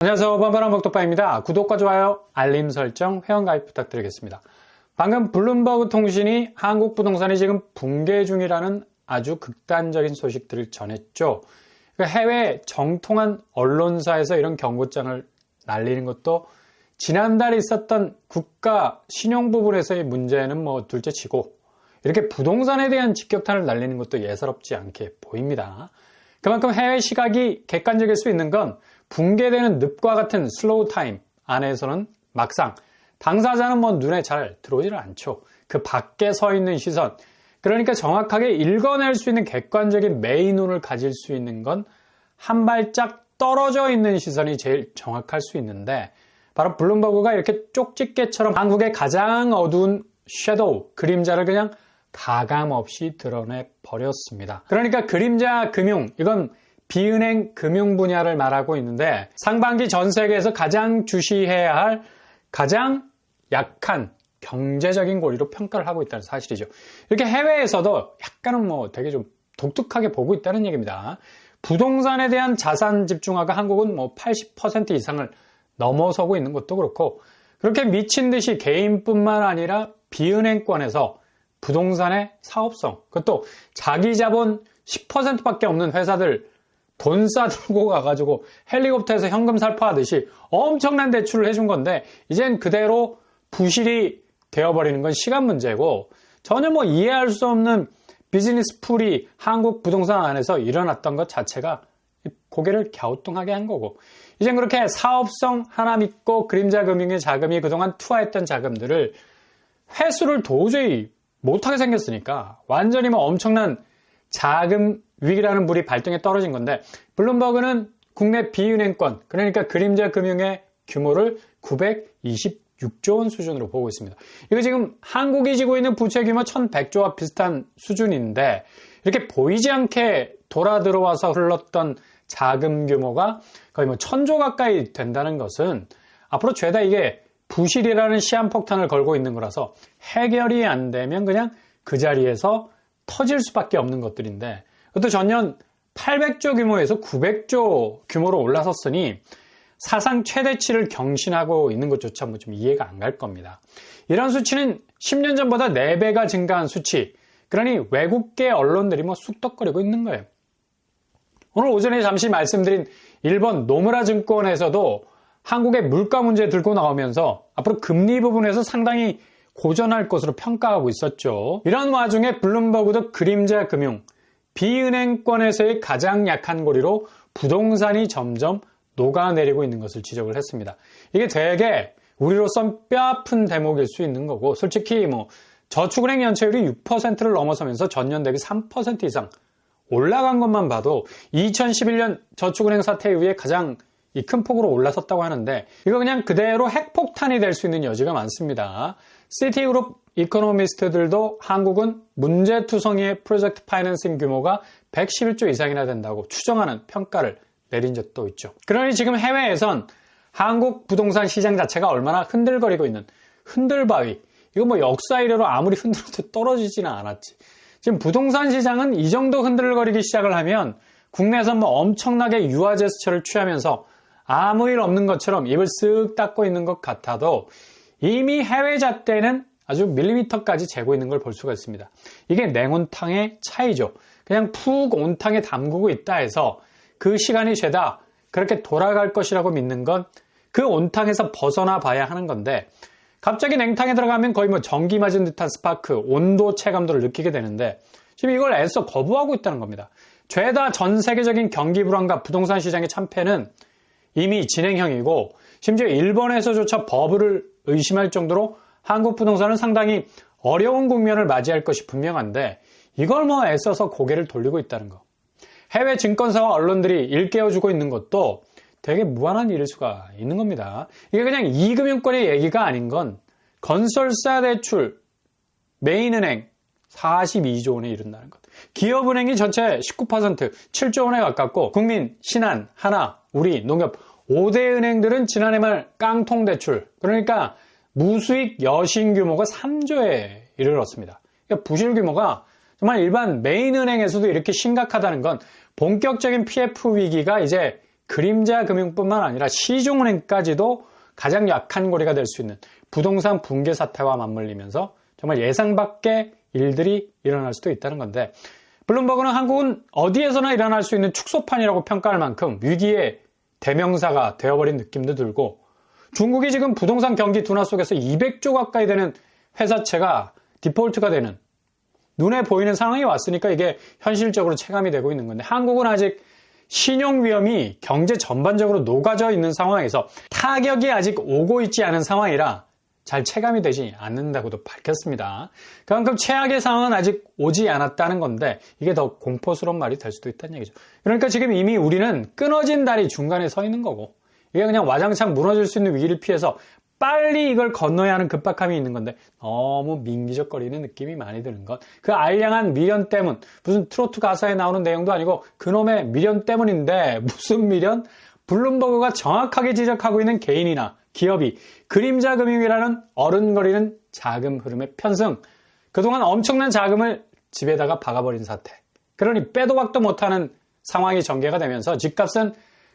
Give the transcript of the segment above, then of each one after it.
안녕하세요. 반반한 먹독바입니다. 구독과 좋아요, 알림 설정, 회원가입 부탁드리겠습니다. 방금 블룸버그 통신이 한국 부동산이 지금 붕괴 중이라는 아주 극단적인 소식들을 전했죠. 해외 정통한 언론사에서 이런 경고장을 날리는 것도 지난달에 있었던 국가 신용 부분에서의 문제는 둘째치고 이렇게 부동산에 대한 직격탄을 날리는 것도 예사롭지 않게 보입니다. 그만큼 해외 시각이 객관적일 수 있는 건 붕괴되는 늪과 같은 슬로우 타임 안에서는 막상 당사자는 눈에 잘 들어오지는 않죠. 그 밖에 서 있는 시선, 그러니까 정확하게 읽어낼 수 있는 객관적인 메인눈을 가질 수 있는 건 한 발짝 떨어져 있는 시선이 제일 정확할 수 있는데, 바로 블룸버그가 이렇게 쪽집게처럼 한국의 가장 어두운 섀도우, 그림자를 그냥 가감없이 드러내 버렸습니다. 그러니까 그림자 금융, 이건 비은행 금융 분야를 말하고 있는데, 상반기 전 세계에서 가장 주시해야 할 가장 약한 경제적인 고리로 평가를 하고 있다는 사실이죠. 이렇게 해외에서도 약간은 되게 좀 독특하게 보고 있다는 얘기입니다. 부동산에 대한 자산 집중화가 한국은 80% 이상을 넘어서고 있는 것도 그렇고, 그렇게 미친 듯이 개인뿐만 아니라 비은행권에서 부동산의 사업성, 그것도 자기 자본 10%밖에 없는 회사들 돈 싸들고 가가지고 헬리콥터에서 현금 살포하듯이 엄청난 대출을 해준 건데, 이젠 그대로 부실이 되어버리는 건 시간 문제고, 전혀 이해할 수 없는 비즈니스 풀이 한국 부동산 안에서 일어났던 것 자체가 고개를 갸우뚱하게 한 거고, 이젠 그렇게 사업성 하나 믿고 그림자 금융의 자금이 그동안 투하했던 자금들을 회수를 도저히 못하게 생겼으니까 완전히 엄청난 자금 위기라는 불이 발등에 떨어진 건데, 블룸버그는 국내 비은행권, 그러니까 그림자 금융의 규모를 926조 원 수준으로 보고 있습니다. 이거 지금 한국이 지고 있는 부채 규모 1100조와 비슷한 수준인데, 이렇게 보이지 않게 돌아 들어와서 흘렀던 자금 규모가 거의 1000조 가까이 된다는 것은 앞으로 죄다 이게 부실이라는 시한폭탄을 걸고 있는 거라서 해결이 안 되면 그냥 그 자리에서 터질 수밖에 없는 것들인데, 그것도 전년 800조 규모에서 900조 규모로 올라섰으니 사상 최대치를 경신하고 있는 것조차 좀 이해가 안 갈 겁니다. 이런 수치는 10년 전보다 4배가 증가한 수치, 그러니 외국계 언론들이 쑥덕거리고 있는 거예요. 오늘 오전에 잠시 말씀드린 일본 노무라 증권에서도 한국의 물가 문제 들고 나오면서 앞으로 금리 부분에서 상당히 고전할 것으로 평가하고 있었죠. 이런 와중에 블룸버그도 그림자 금융, 비은행권에서의 가장 약한 고리로 부동산이 점점 녹아내리고 있는 것을 지적을 했습니다. 이게 되게 우리로선 뼈아픈 대목일 수 있는 거고, 솔직히 저축은행 연체율이 6%를 넘어서면서 전년 대비 3% 이상 올라간 것만 봐도 2011년 저축은행 사태 이후에 가장 큰 폭으로 올라섰다고 하는데, 이거 그냥 그대로 핵폭탄이 될 수 있는 여지가 많습니다. 시티그룹 이코노미스트들도 한국은 문제투성이의 프로젝트 파이낸싱 규모가 111조 이상이나 된다고 추정하는 평가를 내린 적도 있죠. 그러니 지금 해외에선 한국 부동산 시장 자체가 얼마나 흔들거리고 있는 흔들바위, 이거 역사 이래로 아무리 흔들어도 떨어지지는 않았지. 지금 부동산 시장은 이 정도 흔들거리기 시작을 하면 국내에서 엄청나게 유화 제스처를 취하면서 아무 일 없는 것처럼 입을 쓱 닫고 있는 것 같아도 이미 해외 잣대는 아주 밀리미터까지 재고 있는 걸 볼 수가 있습니다. 이게 냉온탕의 차이죠. 그냥 푹 온탕에 담그고 있다 해서 그 시간이 죄다 그렇게 돌아갈 것이라고 믿는 건 그 온탕에서 벗어나 봐야 하는 건데, 갑자기 냉탕에 들어가면 거의 전기 맞은 듯한 스파크, 온도 체감도를 느끼게 되는데, 지금 이걸 애써 거부하고 있다는 겁니다. 죄다 전 세계적인 경기 불안과 부동산 시장의 참패는 이미 진행형이고, 심지어 일본에서조차 버블을 의심할 정도로 한국 부동산은 상당히 어려운 국면을 맞이할 것이 분명한데, 이걸 애써서 고개를 돌리고 있다는 거. 해외 증권사와 언론들이 일깨워주고 있는 것도 되게 무한한 일일 수가 있는 겁니다. 이게 그냥 이금융권의 얘기가 아닌 건 건설사 대출, 메인은행 42조 원에 이른다는 것. 기업은행이 전체 19%, 7조 원에 가깝고, 국민, 신한, 하나, 우리, 농협 5대 은행들은 지난해 말 깡통 대출, 그러니까 무수익 여신 규모가 3조에 이르렀습니다. 그러니까 부실 규모가 정말 일반 메인은행에서도 이렇게 심각하다는 건 본격적인 PF 위기가 이제 그림자 금융뿐만 아니라 시중은행까지도 가장 약한 고리가 될 수 있는 부동산 붕괴 사태와 맞물리면서 정말 예상 밖의 일들이 일어날 수도 있다는 건데, 블룸버그는 한국은 어디에서나 일어날 수 있는 축소판이라고 평가할 만큼 위기의 대명사가 되어버린 느낌도 들고, 중국이 지금 부동산 경기 둔화 속에서 200조 가까이 되는 회사채가 디폴트가 되는 눈에 보이는 상황이 왔으니까 이게 현실적으로 체감이 되고 있는 건데, 한국은 아직 신용 위험이 경제 전반적으로 녹아져 있는 상황에서 타격이 아직 오고 있지 않은 상황이라 잘 체감이 되지 않는다고도 밝혔습니다. 그만큼 최악의 상황은 아직 오지 않았다는 건데 이게 더 공포스러운 말이 될 수도 있다는 얘기죠. 그러니까 지금 이미 우리는 끊어진 다리 중간에 서 있는 거고, 이게 그냥 와장창 무너질 수 있는 위기를 피해서 빨리 이걸 건너야 하는 급박함이 있는 건데 너무 민기적거리는 느낌이 많이 드는 것. 그 알량한 미련 때문, 무슨 트로트 가사에 나오는 내용도 아니고 그놈의 미련 때문인데, 무슨 미련? 블룸버그가 정확하게 지적하고 있는 개인이나 기업이 그림자 금융이라는 어른거리는 자금 흐름의 편승, 그동안 엄청난 자금을 집에다가 박아버린 사태, 그러니 빼도 박도 못하는 상황이 전개가 되면서 집값은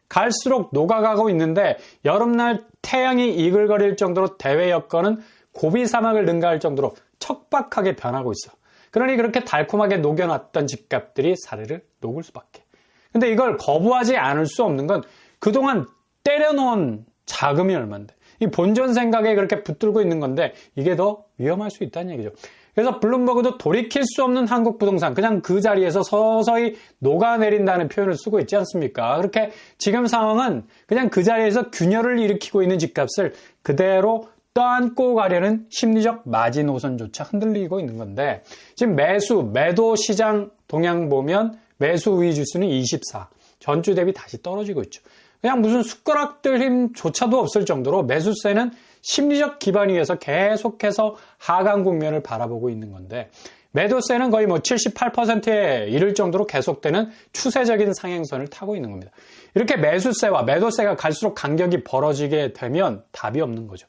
갈수록 녹아가고 있는데, 여름날 태양이 이글거릴 정도로 대외 여건은 고비 사막을 능가할 정도로 척박하게 변하고 있어. 그러니 그렇게 달콤하게 녹여놨던 집값들이 사르르 녹을 수밖에. 근데 이걸 거부하지 않을 수 없는 건 그동안 때려놓은 자금이 얼만데, 이 본전 생각에 그렇게 붙들고 있는 건데 이게 더 위험할 수 있다는 얘기죠. 그래서 블룸버그도 돌이킬 수 없는 한국 부동산, 그냥 그 자리에서 서서히 녹아내린다는 표현을 쓰고 있지 않습니까? 그렇게 지금 상황은 그냥 그 자리에서 균열을 일으키고 있는 집값을 그대로 떠안고 가려는 심리적 마지노선조차 흔들리고 있는 건데, 지금 매도 시장 동향 보면 매수 우위 지수는 24, 전주 대비 다시 떨어지고 있죠. 그냥 무슨 숟가락들 힘조차도 없을 정도로 매수세는 심리적 기반 위에서 계속해서 하강 국면을 바라보고 있는 건데, 매도세는 거의 78%에 이를 정도로 계속되는 추세적인 상행선을 타고 있는 겁니다. 이렇게 매수세와 매도세가 갈수록 간격이 벌어지게 되면 답이 없는 거죠.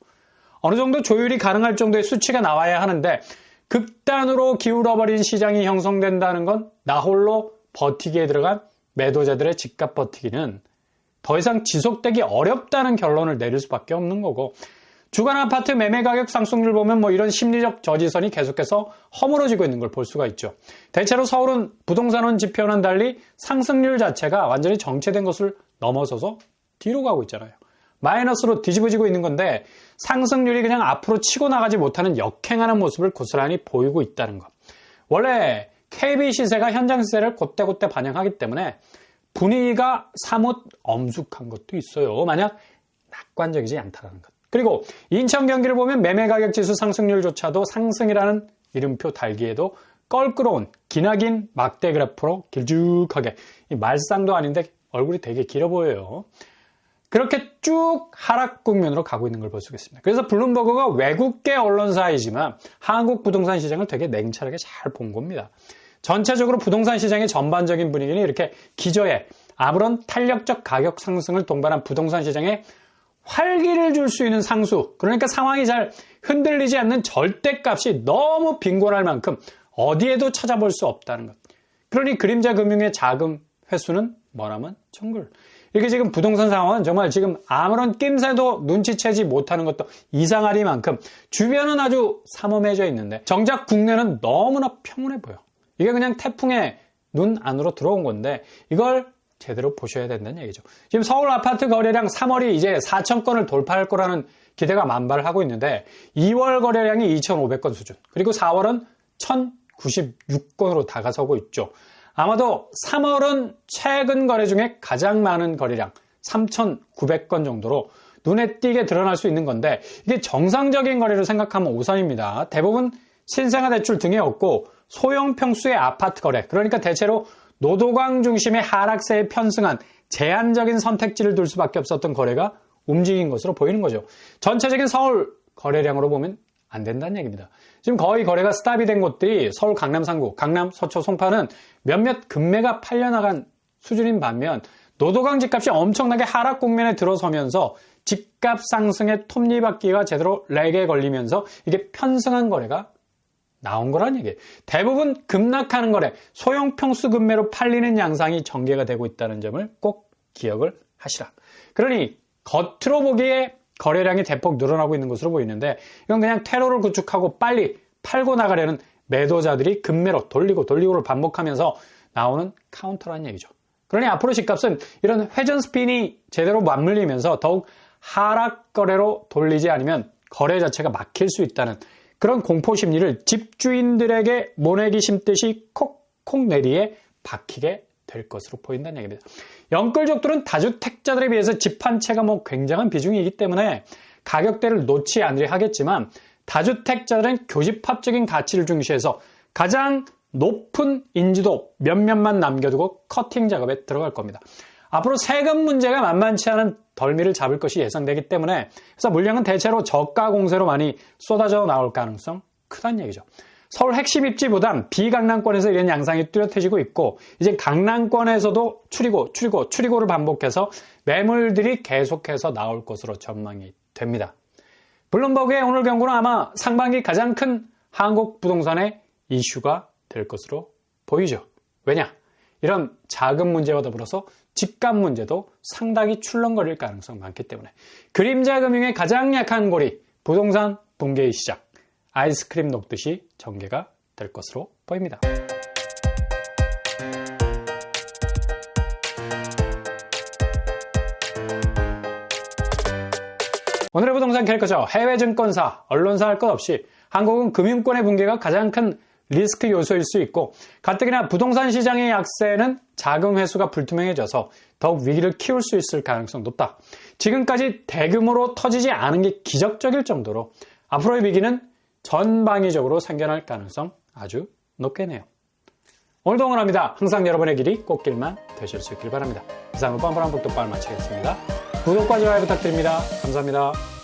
어느 정도 조율이 가능할 정도의 수치가 나와야 하는데, 극단으로 기울어버린 시장이 형성된다는 건 나 홀로 버티기에 들어간 매도자들의 집값 버티기는 더 이상 지속되기 어렵다는 결론을 내릴 수밖에 없는 거고, 주간 아파트 매매 가격 상승률 보면 이런 심리적 저지선이 계속해서 허물어지고 있는 걸 볼 수가 있죠. 대체로 서울은 부동산원 지표와는 달리 상승률 자체가 완전히 정체된 것을 넘어서서 뒤로 가고 있잖아요. 마이너스로 뒤집어지고 있는 건데, 상승률이 그냥 앞으로 치고 나가지 못하는 역행하는 모습을 고스란히 보이고 있다는 것. 원래 KB 시세가 현장 시세를 곧대곧대 반영하기 때문에 분위기가 사뭇 엄숙한 것도 있어요. 만약 낙관적이지 않다는 것. 그리고 인천 경기를 보면 매매 가격 지수 상승률조차도 상승이라는 이름표 달기에도 껄끄러운 기나긴 막대 그래프로 길쭉하게, 이 말상도 아닌데 얼굴이 되게 길어 보여요. 그렇게 쭉 하락 국면으로 가고 있는 걸 볼 수 있습니다. 그래서 블룸버그가 외국계 언론사이지만 한국 부동산 시장을 되게 냉철하게 잘 본 겁니다. 전체적으로 부동산 시장의 전반적인 분위기는 이렇게 기저에 아무런 탄력적 가격 상승을 동반한 부동산 시장에 활기를 줄 수 있는 상수, 그러니까 상황이 잘 흔들리지 않는 절대값이 너무 빈곤할 만큼 어디에도 찾아볼 수 없다는 것. 그러니 그림자 금융의 자금 회수는 뭐라면 정글. 이렇게 지금 부동산 상황은 정말 지금 아무런 낌새도 눈치채지 못하는 것도 이상하리만큼 주변은 아주 삼엄해져 있는데, 정작 국내는 너무나 평온해 보여. 이게 그냥 태풍의 눈 안으로 들어온 건데 이걸 제대로 보셔야 된다는 얘기죠. 지금 서울 아파트 거래량 3월이 이제 4,000건을 돌파할 거라는 기대가 만발하고 있는데, 2월 거래량이 2,500건 수준, 그리고 4월은 1,096건으로 다가서고 있죠. 아마도 3월은 최근 거래 중에 가장 많은 거래량 3,900건 정도로 눈에 띄게 드러날 수 있는 건데, 이게 정상적인 거래로 생각하면 오산입니다. 대부분 신생아 대출 등에 없고 소형 평수의 아파트 거래, 그러니까 대체로 노도강 중심의 하락세에 편승한 제한적인 선택지를 둘 수밖에 없었던 거래가 움직인 것으로 보이는 거죠. 전체적인 서울 거래량으로 보면 안 된다는 얘기입니다. 지금 거의 거래가 스탑이 된 곳들이 서울 강남 3구, 강남 서초 송파는 몇몇 금매가 팔려나간 수준인 반면, 노도강 집값이 엄청나게 하락 국면에 들어서면서 집값 상승의 톱니바퀴가 제대로 렉에 걸리면서 이게 편승한 거래가 나온 거란 얘기예요. 대부분 급락하는 거래, 소형 평수 금매로 팔리는 양상이 전개가 되고 있다는 점을 꼭 기억을 하시라. 그러니 겉으로 보기에 거래량이 대폭 늘어나고 있는 것으로 보이는데 이건 그냥 테러를 구축하고 빨리 팔고 나가려는 매도자들이 급매로 돌리고를 반복하면서 나오는 카운터라는 얘기죠. 그러니 앞으로 집값은 이런 회전 스핀이 제대로 맞물리면서 더욱 하락 거래로 돌리지 않으면 거래 자체가 막힐 수 있다는 그런 공포 심리를 집주인들에게 모내기 심듯이 콕콕 내리에 박히게 될 것으로 보인다는 얘기입니다. 영끌족들은 다주택자들에 비해서 집 한 채가 굉장한 비중이기 때문에 가격대를 놓지 않으려 하겠지만 다주택자들은 교집합적인 가치를 중시해서 가장 높은 인지도 몇몇만 남겨두고 커팅 작업에 들어갈 겁니다. 앞으로 세금 문제가 만만치 않은 덜미를 잡을 것이 예상되기 때문에 그래서 물량은 대체로 저가 공세로 많이 쏟아져 나올 가능성 크다는 얘기죠. 서울 핵심 입지보단 비강남권에서 이런 양상이 뚜렷해지고 있고 이제 강남권에서도 추리고를 반복해서 매물들이 계속해서 나올 것으로 전망이 됩니다. 블룸버그의 오늘 경고는 아마 상반기 가장 큰 한국 부동산의 이슈가 될 것으로 보이죠. 왜냐? 이런 자금 문제와 더불어서 집값 문제도 상당히 출렁거릴 가능성이 많기 때문에 그림자 금융의 가장 약한 고리 부동산 붕괴의 시작 아이스크림 녹듯이 전개가 될 것으로 보입니다. 오늘의 부동산 캐릭터죠. 해외 증권사, 언론사 할 것 없이 한국은 금융권의 붕괴가 가장 큰 리스크 요소일 수 있고 가뜩이나 부동산 시장의 약세는 자금 회수가 불투명해져서 더욱 위기를 키울 수 있을 가능성이 높다. 지금까지 대규모로 터지지 않은 게 기적적일 정도로 앞으로의 위기는 전방위적으로 생겨날 가능성 아주 높겠네요. 오늘도 응원합니다. 항상 여러분의 길이 꽃길만 되실 수 있길 바랍니다. 이상으로 뻔뻔한 복덕방을 마치겠습니다. 구독과 좋아요 부탁드립니다. 감사합니다.